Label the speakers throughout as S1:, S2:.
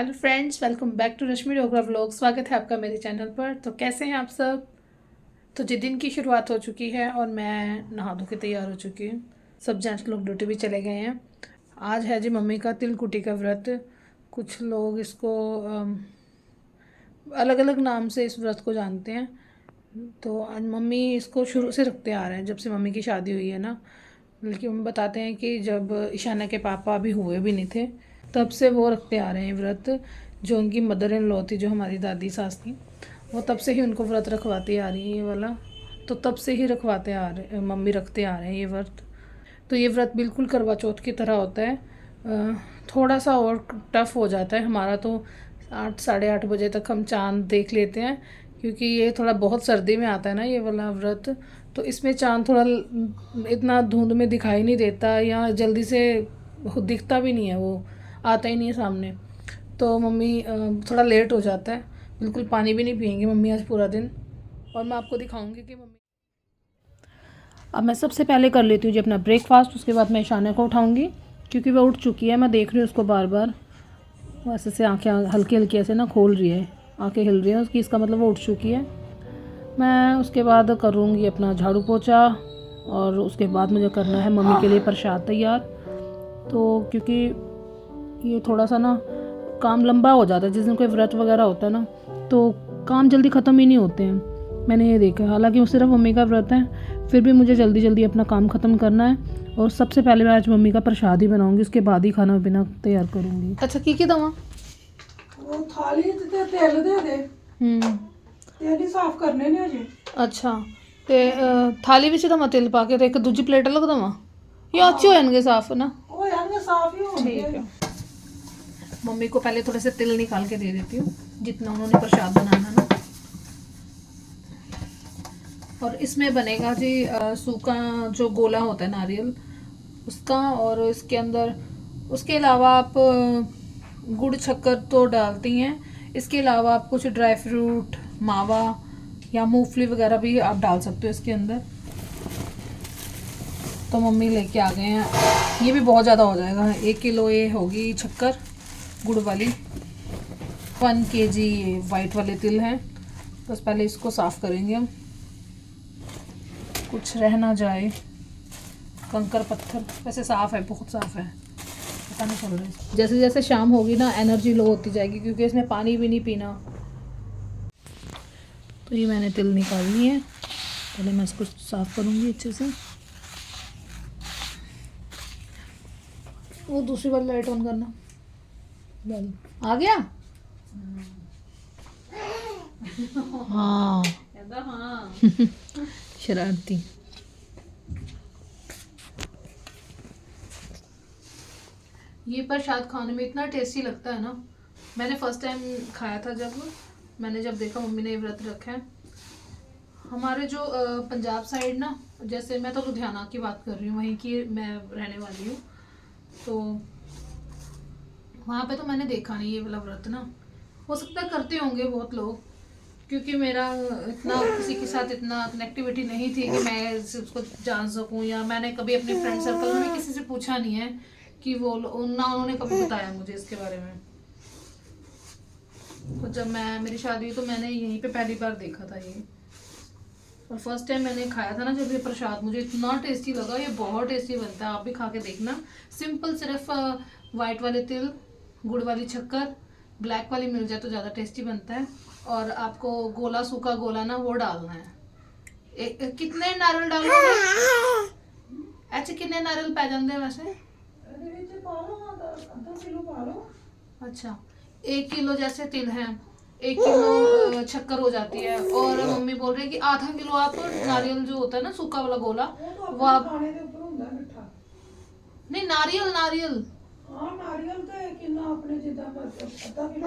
S1: Hello friends, welcome back to Rashmi Dogra vlog. स्वागत है आपका मेरे चैनल पर। तो कैसे हैं आप सब। तो जी दिन की शुरुआत हो चुकी है और मैं नहा धो के तैयार हो चुकी हूँ। सब जेंट्स लोग ड्यूटी भी चले गए हैं। आज है जी मम्मी का तिलकुटी का व्रत। कुछ लोग इसको अलग अलग नाम से इस व्रत को जानते हैं। तो आज मम्मी इसको शुरू से रखते आ रहे हैं, जब से मम्मी की शादी हुई है ना। बल्कि हम बताते हैं कि जब ईशाना के पापा अभी हुए भी नहीं थे तब से वो रखते आ रहे हैं व्रत। जो उनकी मदर इन लॉ थी, जो हमारी दादी सास थी, वो तब से ही उनको व्रत रखवाती आ रही है ये वाला। तो तब से ही रखवाते आ रहे, मम्मी रखते आ रहे हैं ये व्रत। तो ये व्रत बिल्कुल करवा चौथ की तरह होता है। थोड़ा सा और टफ हो जाता है हमारा। तो 8 साढ़े 8 बजे तक हम चांद देख लेते हैं, क्योंकि ये थोड़ा बहुत सर्दी में आता है ना ये वाला व्रत। तो इसमें चांद थोड़ा इतना धुंध में दिखाई नहीं देता, या जल्दी से दिखता भी नहीं है, वो आता ही नहीं है सामने। तो मम्मी थोड़ा लेट हो जाता है। बिल्कुल पानी भी नहीं पियेंगी मम्मी आज पूरा दिन। और मैं आपको दिखाऊंगी कि मम्मी। अब मैं सबसे पहले कर लेती हूँ जी अपना ब्रेकफास्ट। उसके बाद मैं ईशाना को उठाऊंगी, क्योंकि वह उठ चुकी है। मैं देख रही हूँ उसको बार बार, वैसे से आंखें हल्की हल्की ऐसे ना खोल रही है, आंखें हिल रही हैं उसकी, इसका मतलब वो उठ चुकी है। मैं उसके बाद करूँगी अपना झाड़ू पोछा, और उसके बाद मुझे करना है मम्मी के लिए प्रसाद तैयार। तो क्योंकि ये थोड़ा सा ना काम लंबा हो जाता है, जिस दिन कोई व्रत वगैरह होता है ना, तो काम जल्दी ख़त्म ही नहीं होते हैं। मैंने ये देखा, हालांकि वो सिर्फ मम्मी का व्रत है, फिर भी मुझे जल्दी जल्दी अपना काम ख़त्म करना है। और सबसे पहले मैं आज मम्मी का प्रसाद ही बनाऊंगी, उसके बाद ही खाना पीना तैयार करूंगी। अच्छा की दवा
S2: वो थाली ते तेल दे दे। तेल ही साफ करने ने अजे।
S1: अच्छा, ते थाली ਵਿੱਚ ਦਵਾਂ ਤਿਲ ਪਾ ਕੇ, ਤੇ ਇੱਕ ਦੂਜੀ ਪਲੇਟ ਅਲੱਗ ਦਵਾਂ, या अच्छे हो जाएंगे साफ ना।
S2: ओ यार ये साफ ही होंगे।
S1: ठीक है। मम्मी को पहले थोड़े से तिल निकाल के दे देती हूँ, जितना उन्होंने प्रसाद बनाना ना। और इसमें बनेगा जी सूखा जो गोला होता है नारियल उसका, और इसके अंदर उसके अलावा आप गुड़ शक्कर तो डालती हैं। इसके अलावा आप कुछ ड्राई फ्रूट, मावा या मूंगफली वगैरह भी आप डाल सकते हो इसके अंदर। तो मम्मी लेके आ गए हैं। ये भी बहुत ज़्यादा हो जाएगा, 1 किलो ये होगी शक्कर गुड़ वाली। 1 kg ये वाइट वाले तिल हैं। बस पहले इसको साफ़ करेंगे हम, कुछ रह ना जाए, कंकर पत्थर। वैसे साफ़ है, बहुत साफ़ है, पता नहीं चल रहा है। जैसे जैसे शाम होगी ना एनर्जी लो होती जाएगी, क्योंकि इसमें पानी भी नहीं पीना। तो ये मैंने तिल निकालनी है, पहले मैं इसको साफ़ करूँगी अच्छे से। वो दूसरी वाली लाइट ऑन करना। बल आ गया। हाँ शरारती। ये प्रसाद खाने में इतना टेस्टी लगता है ना। मैंने फर्स्ट टाइम खाया था जब देखा मम्मी ने व्रत रखा है। हमारे जो पंजाब साइड ना, जैसे मैं तो लुधियाना की बात कर रही हूँ, वहीं की मैं रहने वाली हूँ। तो वहाँ पे तो मैंने देखा नहीं ये वाला व्रत ना। हो सकता है करते होंगे बहुत लोग, क्योंकि मेरा इतना किसी के साथ इतना कनेक्टिविटी नहीं थी कि मैं उसको जान सकूं, या मैंने कभी अपने फ्रेंड सर्कल में किसी से पूछा नहीं है कि वो ना उन्होंने कभी बताया मुझे इसके बारे में। तो जब मेरी शादी हुई तो मैंने यहीं पे पहली बार देखा था ये, और फर्स्ट टाइम मैंने खाया था ना जब ये प्रसाद, मुझे इतना टेस्टी लगा। ये बहुत टेस्टी बनता है, आप भी खा के देखना। सिंपल, सिर्फ वाइट वाले तिल, गुड़ वाली शक्कर, ब्लैक वाली मिल जाए तो ज़्यादा टेस्टी बनता है। और आपको गोला, सूखा गोला ना वो डालना है। कितने नारियल डालोगे? ऐसे कितने नारियल पै जाते हैं वैसे? अच्छा, 1 किलो जैसे तिल है, 1 किलो शक्कर हो जाती है। और मम्मी बोल रही है कि आधा किलो आप नारियल जो होता है ना सूखा वाला गोला, वो आप नहीं, नारियल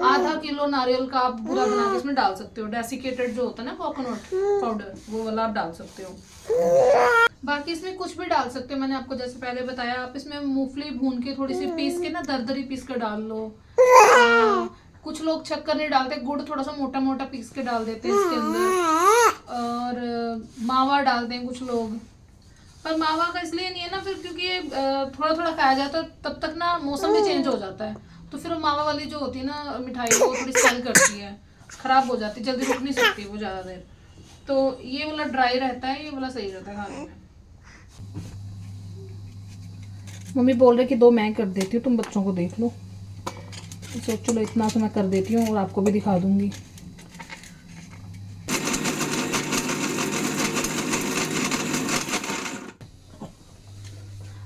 S1: आधा किलो नारियल का आप पूरा बना के इसमें डाल सकते हो। डेसिकेटेड जो होता है ना कोकोनट पाउडर, वो वाला आप डाल सकते हो। बाकी इसमें कुछ भी डाल सकते हो, मैंने आपको जैसे पहले बताया। आप इसमें मूंगफली भून के थोड़ी सी पीस के ना, दरदरी पीस के डाल लो। कुछ लोग शक्कर नहीं डालते, गुड़ थोड़ा सा मोटा मोटा पीस के डाल देते हैं इसके अंदर। और मावा डालते हैं कुछ लोग, पर मावा का इसलिए नहीं है ना फिर, क्योंकि ये थोड़ा थोड़ा खाया जाता है, तब तक ना मौसम भी चेंज हो जाता है। तो फिर वो मावा वाली जो होती है ना मिठाई, वो थोड़ी स्मेल करती है, ख़राब हो जाती है, जल्दी रुक नहीं सकती वो ज़्यादा देर। तो ये वाला ड्राई रहता है, ये वाला सही रहता है खाने में। मम्मी बोल रहे कि 2 मैं कर देती हूँ, तुम बच्चों को देख लो। तो चलो इतना तो मैं कर देती हूँ और आपको भी दिखा दूँगी।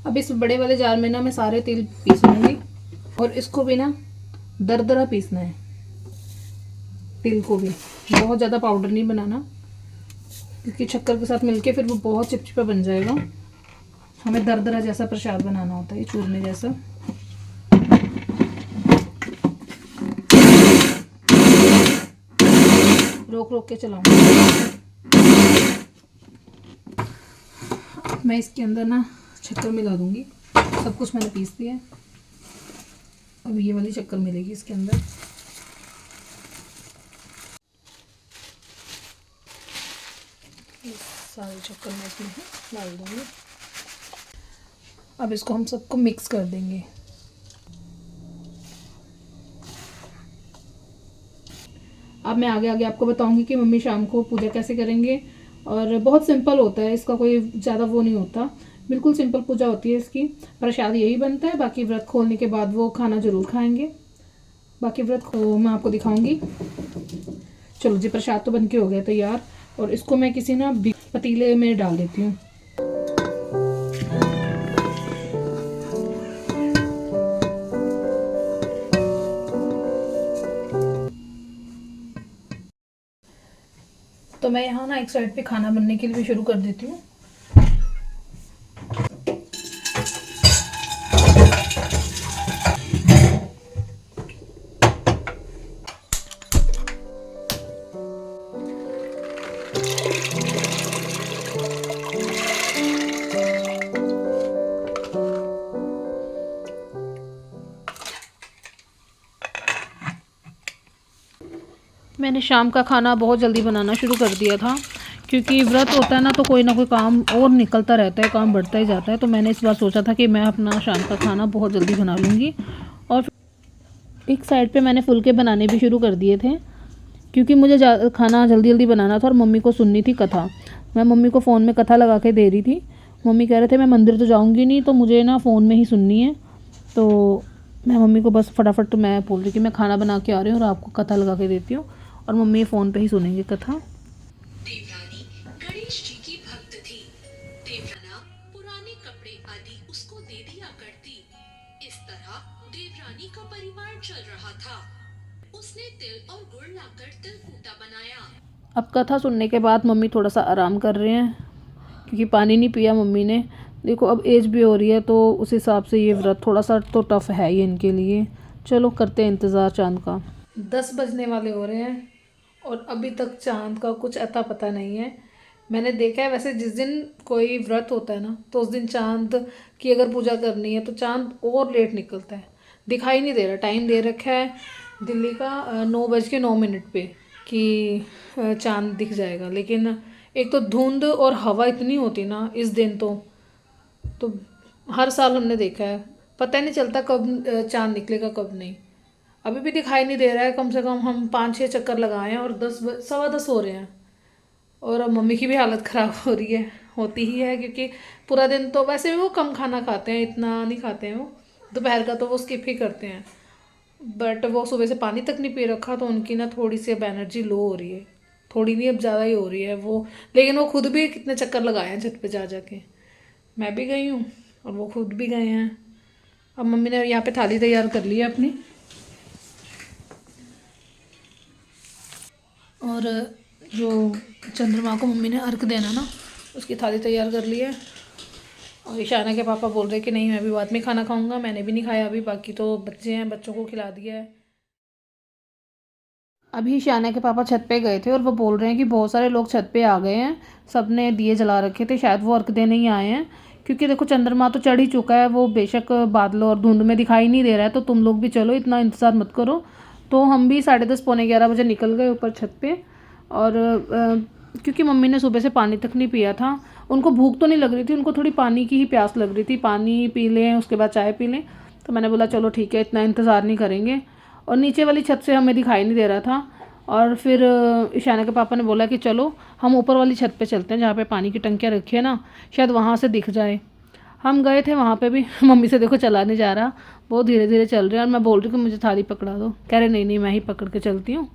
S1: अब इस बड़े वाले जार में ना मैं सारे तिल पीस लूँगी और इसको भी ना दरदरा पीसना है। तिल को भी बहुत ज़्यादा पाउडर नहीं बनाना, क्योंकि शक्कर के साथ मिलके फिर वो बहुत चिपचिपा बन जाएगा। हमें दरदरा जैसा प्रसाद बनाना होता है, चूरने जैसा। रोक रोक के चलाऊंगी। मैं इसके अंदर ना शक्कर मिला दूंगी। सब कुछ मैंने पीस दिया है, अब ये वाली शक्कर मिलेगी इसके अंदर। सारी शक्कर मैं इसमें डाल दूंगी। अब इसको हम सबको मिक्स कर देंगे। अब मैं आगे आगे आपको बताऊंगी कि मम्मी शाम को पूजा कैसे करेंगे। और बहुत सिंपल होता है, इसका कोई ज़्यादा वो नहीं होता, बिल्कुल सिंपल पूजा होती है इसकी। प्रसाद यही बनता है, बाकी व्रत खोलने के बाद वो खाना ज़रूर खाएंगे। बाकी व्रत को मैं आपको दिखाऊंगी। चलो जी, प्रसाद तो बन के हो गया तैयार, और इसको मैं किसी ना पतीले में डाल देती हूँ। तो मैं यहाँ ना एक साइड पे खाना बनने के लिए भी शुरू कर देती हूँ। मैंने शाम का खाना बहुत जल्दी बनाना शुरू कर दिया था, क्योंकि व्रत होता है ना तो कोई ना कोई काम और निकलता रहता है, काम बढ़ता ही जाता है। तो मैंने इस बार सोचा था कि मैं अपना शाम का खाना बहुत जल्दी बना लूँगी। और एक साइड पे मैंने फुलके बनाने भी शुरू कर दिए थे, क्योंकि मुझे खाना जल्दी जल्दी बनाना था और मम्मी को सुननी थी कथा। मैं मम्मी को फ़ोन में कथा लगा के दे रही थी। मम्मी कह रहे थे मैं मंदिर तो जाऊँगी नहीं, तो मुझे ना फ़ोन में ही सुननी है। तो मैं मम्मी को बस फटाफट, तो मैं बोल रही कि मैं खाना बना के आ रही हूँ और आपको कथा लगा के देती हूँ, और मम्मी फ़ोन पे ही सुनेंगे कथा।
S3: देवरानी गणेश जी की भक्त थी। देवराना पुराने कपड़े आदि उसको दे दिया करती। इस तरह देवरानी का परिवार चल रहा था। उसने तिल और गुड़ लाकर तिलकूटा बनाया।
S1: अब कथा सुनने के बाद मम्मी थोड़ा सा आराम कर रहे हैं, क्योंकि पानी नहीं पिया मम्मी ने। देखो अब एज भी हो रही है, तो उस हिसाब से ये व्रत थोड़ा सा तो टफ है ही इनके लिए। चलो करते हैं इंतज़ार चांद का। 10 बजने वाले हो रहे हैं और अभी तक चांद का कुछ अता पता नहीं है। मैंने देखा है वैसे जिस दिन कोई व्रत होता है ना, तो उस दिन चांद की अगर पूजा करनी है तो चांद और लेट निकलता है, दिखाई नहीं दे रहा। टाइम दे रखा है दिल्ली का 9:09 पे कि चांद दिख जाएगा, लेकिन एक तो धुंध और हवा इतनी होती ना इस दिन, तो हर साल हमने देखा है, पता नहीं चलता कब चांद निकलेगा कब नहीं। अभी भी दिखाई नहीं दे रहा है। कम से कम हम 5-6 चक्कर लगाए हैं और 10 सवा 10 हो रहे हैं, और अब मम्मी की भी हालत ख़राब हो रही है, होती ही है, क्योंकि पूरा दिन तो वैसे भी वो कम खाना खाते हैं, इतना नहीं खाते हैं वो। दोपहर का तो वो स्किप ही करते हैं, बट वो सुबह से पानी तक नहीं पी रखा, तो उनकी ना थोड़ी सी अब एनर्जी लो हो रही है। थोड़ी नहीं, अब ज़्यादा ही हो रही है वो। लेकिन वो खुद भी कितने चक्कर लगाए हैं छत पे जा के। मैं भी गई हूँ और वो खुद भी गए हैं। अब मम्मी ने यहाँ पे थाली तैयार कर ली है अपनी, और जो चंद्रमा को मम्मी ने अर्घ देना ना, उसकी थाली तैयार कर ली है। और ईशाना के पापा बोल रहे कि नहीं मैं भी बाद में खाना खाऊंगा। मैंने भी नहीं खाया अभी, बाकी तो बच्चे हैं, बच्चों को खिला दिया है। अभी ईशाना के पापा छत पे गए थे और वो बोल रहे हैं कि बहुत सारे लोग छत पे आ गए हैं, सब ने दिए जला रखे थे, शायद वो अर्घ देने ही आए हैं। क्योंकि देखो चंद्रमा तो चढ़ ही चुका है, वो बेशक बादलों और धुंध में दिखाई नहीं दे रहा है। तो तुम लोग भी चलो, इतना इंतज़ार मत करो। तो हम भी 10:30 पौने 11 बजे निकल गए ऊपर छत पे। और क्योंकि मम्मी ने सुबह से पानी तक नहीं पिया था, उनको भूख तो नहीं लग रही थी, उनको थोड़ी पानी की ही प्यास लग रही थी। पानी पी लें, उसके बाद चाय पी लें। तो मैंने बोला चलो ठीक है, इतना इंतज़ार नहीं करेंगे। और नीचे वाली छत से हमें दिखाई नहीं दे रहा था, और फिर ईशाना के पापा ने बोला कि चलो हम ऊपर वाली छत पे चलते हैं जहाँ पे पानी की टंकियाँ रखी है ना, शायद वहाँ से दिख जाए। हम गए थे वहाँ पे भी। मम्मी से देखो चला नहीं जा रहा, बहुत धीरे धीरे चल रहे हैं। और मैं बोल रही हूँ कि मुझे थाली पकड़ा दो, कह रहे नहीं नहीं मैं ही पकड़ के चलती हूँ,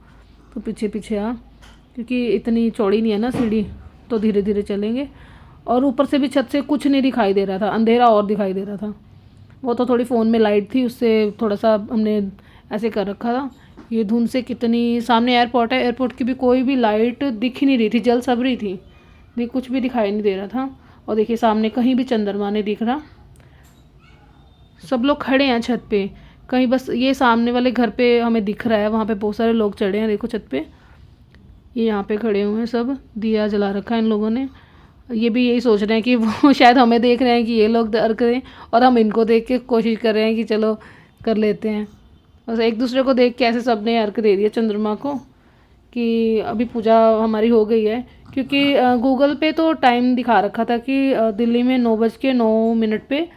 S1: तो पीछे पीछे आ, क्योंकि इतनी चौड़ी नहीं है ना सीढ़ी, तो धीरे धीरे चलेंगे। और ऊपर से भी छत से कुछ नहीं दिखाई दे रहा था, अंधेरा और दिखाई दे रहा था। वो तो थोड़ी फ़ोन में लाइट थी, उससे थोड़ा सा हमने ऐसे कर रखा था। ये धुंध से कितनी, सामने एयरपोर्ट है, एयरपोर्ट की भी कोई भी लाइट दिख ही नहीं रही थी, जल सब रही थी, कुछ भी दिखाई नहीं दे रहा था। और देखिए सामने कहीं भी चंद्रमा नहीं दिख रहा। सब लोग खड़े हैं छत पे, कहीं बस ये सामने वाले घर पे हमें दिख रहा है, वहाँ पे बहुत सारे लोग चढ़े हैं, देखो छत पे, ये यहाँ पे खड़े हुए हैं सब, दिया जला रखा है इन लोगों ने। ये भी यही सोच रहे हैं कि वो शायद हमें देख रहे हैं कि ये लोग अर्घ करें, और हम इनको देख के कोशिश कर रहे हैं कि चलो कर लेते हैं। बस एक दूसरे को देख के ऐसे सब ने अर्घ दे दिया चंद्रमा को कि अभी पूजा हमारी हो गई है। क्योंकि गूगल पे तो टाइम दिखा रखा था कि दिल्ली में 9:09 पे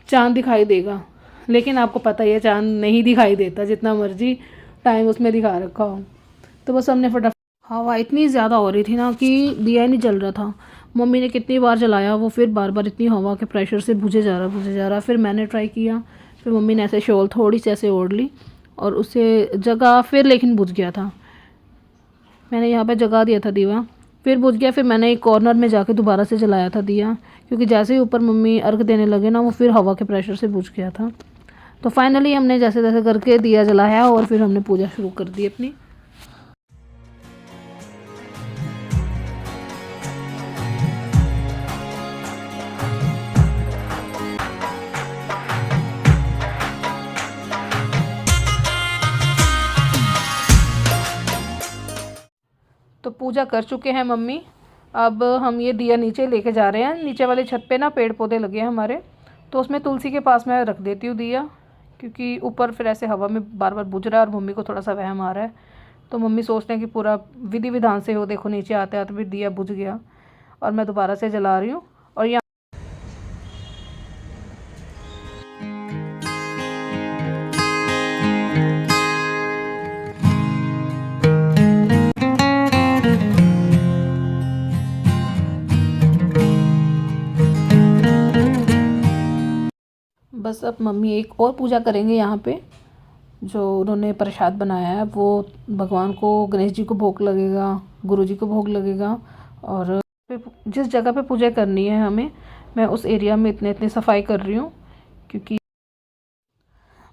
S1: चाँद दिखाई देगा, लेकिन आपको पता ही है चाँद नहीं दिखाई देता, जितना मर्जी टाइम उसमें दिखा रखा हो। तो बस हमने फटाफट, हवा इतनी ज़्यादा हो रही थी ना कि दिया नहीं जल रहा था। मम्मी ने कितनी बार जलाया, वो फिर बार बार इतनी हवा के प्रेशर से बुझे जा रहा। फिर मैंने ट्राई किया, फिर मम्मी ने ऐसे शॉल थोड़ी सी ऐसे ओढ़ ली और उसे जगा, फिर लेकिन बुझ गया था। मैंने यहाँ पे जगा दिया था दीवा, फिर बुझ गया। फिर मैंने एक कॉर्नर में जाके दोबारा से जलाया था दिया, क्योंकि जैसे ही ऊपर मम्मी अर्घ देने लगे ना, वो फिर हवा के प्रेशर से बुझ गया था। तो फाइनली हमने जैसे तैसे करके दिया जलाया और फिर हमने पूजा शुरू कर दी अपनी। तो पूजा कर चुके हैं मम्मी। अब हम ये दिया नीचे लेके जा रहे हैं। नीचे वाली छत पे ना पेड़ पौधे लगे हैं हमारे, तो उसमें तुलसी के पास मैं रख देती हूँ दिया, क्योंकि ऊपर फिर ऐसे हवा में बार बार बुझ रहा है और मम्मी को थोड़ा सा वहम आ रहा है। तो मम्मी सोचते हैं कि पूरा विधि विधान से हो, देखो नीचे आते आते भी दिया बुझ गया और मैं दोबारा से जला रही हूँ। और यहाँ बस अब मम्मी एक और पूजा करेंगे यहाँ पे। जो उन्होंने प्रसाद बनाया है वो भगवान को, गणेश जी को भोग लगेगा, गुरु जी को भोग लगेगा। और जिस जगह पे पूजा करनी है हमें, मैं उस एरिया में इतने सफाई कर रही हूँ, क्योंकि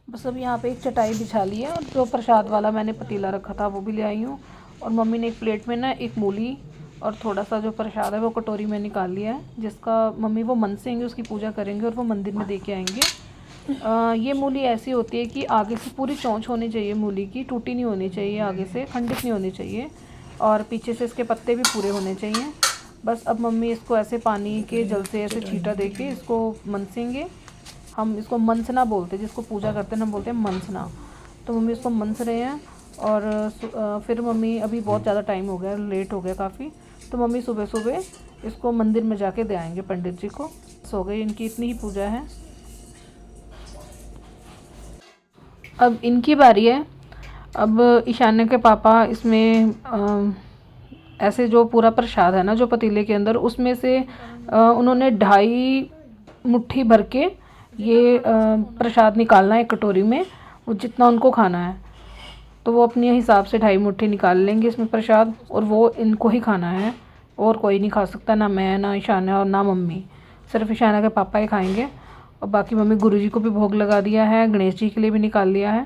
S1: बस अब यहाँ पे एक चटाई बिछा ली है। और जो प्रसाद वाला मैंने पतीला रखा था वो भी ले आई हूँ। और मम्मी ने एक प्लेट में ना एक मूली और थोड़ा सा जो प्रसाद है वो कटोरी में निकाल लिया है, जिसका मम्मी वो मनसेंगे, उसकी पूजा करेंगे और वो मंदिर में दे के आएंगे। ये मूली ऐसी होती है कि आगे से पूरी चोंच होनी चाहिए मूली की, टूटी नहीं होनी चाहिए, आगे से खंडित नहीं होनी चाहिए, और पीछे से इसके पत्ते भी पूरे होने चाहिए। बस अब मम्मी इसको ऐसे पानी के जल से ऐसे छींटा दे के इसको मनसेंगे। हम इसको मनसना बोलते हैं, जिसको पूजा करते हैं हम बोलते हैं मनसना। तो मम्मी इसको मनस रहे हैं। और फिर मम्मी, अभी बहुत ज़्यादा टाइम हो गया, लेट हो गया काफ़ी, तो मम्मी सुबह सुबह इसको मंदिर में जाके दे आएंगे पंडित जी को। सो गई, इनकी इतनी ही पूजा है। अब इनकी बारी है। अब ईशान्य के पापा इसमें ऐसे जो पूरा प्रसाद है ना जो पतीले के अंदर, उसमें से उन्होंने 2.5 मुट्ठी भर के ये प्रसाद निकालना है कटोरी में, वो जितना उनको खाना है। तो वो अपने हिसाब से 2.5 मुट्ठी निकाल लेंगे इसमें प्रसाद, और वो इनको ही खाना है, और कोई नहीं खा सकता, ना मैं, ना ईशान्य और ना मम्मी, सिर्फ ईशान्य के पापा ही खाएंगे। और बाकी मम्मी गुरु जी को भी भोग लगा दिया है, गणेश जी के लिए भी निकाल लिया है।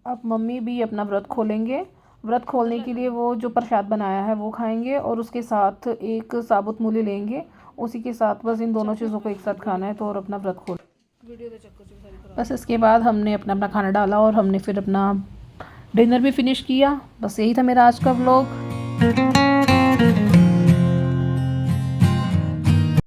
S1: अब मम्मी भी अपना व्रत खोलेंगे। व्रत खोलने के लिए वो जो प्रसाद बनाया है वो खाएंगे, और उसके साथ एक साबुत मूली लेंगे, उसी के साथ बस इन दोनों चीज़ों को एक साथ खाना है, तो और अपना व्रत खोल। बस इसके बाद हमने अपना खाना डाला और हमने फिर अपना डिनर भी फिनिश किया। बस यही था मेरा आज का व्लॉग।